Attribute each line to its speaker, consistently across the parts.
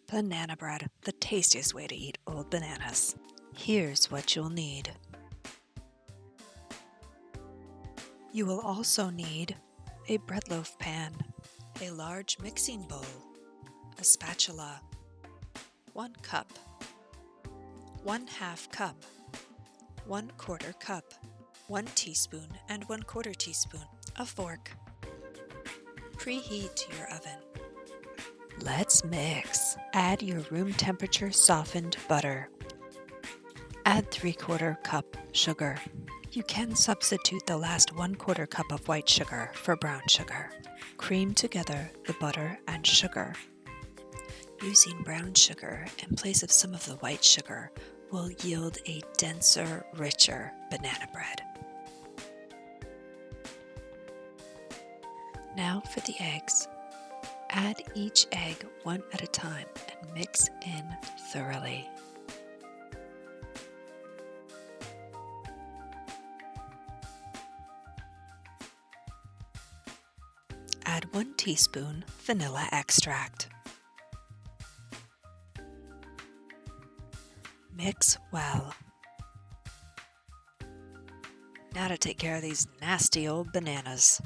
Speaker 1: Banana bread, the tastiest way to eat old bananas. Here's what you'll need. You will also need a bread loaf pan, a large mixing bowl, a spatula, 1 cup, 1/2 cup, 1/4 cup, 1 teaspoon and 1/4 teaspoon, a fork. Preheat to your oven. Let's mix. Add your room temperature softened butter. Add 3/4 cup sugar. You can substitute the last 1/4 cup of white sugar for brown sugar. Cream together the butter and sugar. Using brown sugar in place of some of the white sugar will yield a denser, richer banana bread. Now for the eggs. Add each egg one at a time and mix in thoroughly. Add 1 teaspoon vanilla extract. Mix well. Now to take care of these nasty old bananas.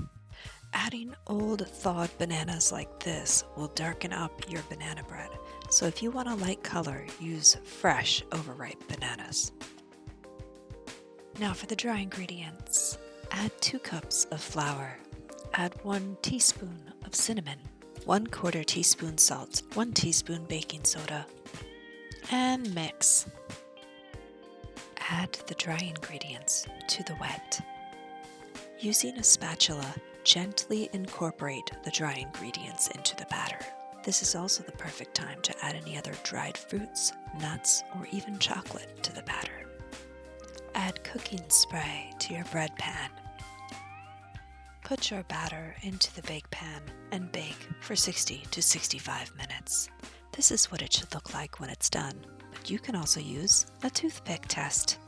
Speaker 1: Adding old thawed bananas like this will darken up your banana bread, so if you want a light color, use fresh overripe bananas. Now for the dry ingredients. Add 2 cups of flour. Add 1 teaspoon of cinnamon, 1/4 teaspoon salt, 1 teaspoon baking soda, and mix. Add the dry ingredients to the wet. Using a spatula, gently incorporate the dry ingredients into the batter. This is also the perfect time to add any other dried fruits, nuts, or even chocolate to the batter. Add cooking spray to your bread pan. Put your batter into the bake pan and bake for 60 to 65 minutes. This is what it should look like when it's done, but you can also use a toothpick test.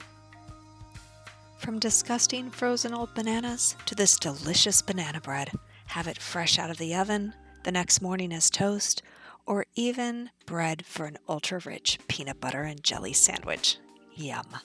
Speaker 1: From disgusting frozen old bananas to this delicious banana bread, have it fresh out of the oven, the next morning as toast, or even bread for an ultra-rich peanut butter and jelly sandwich. Yum!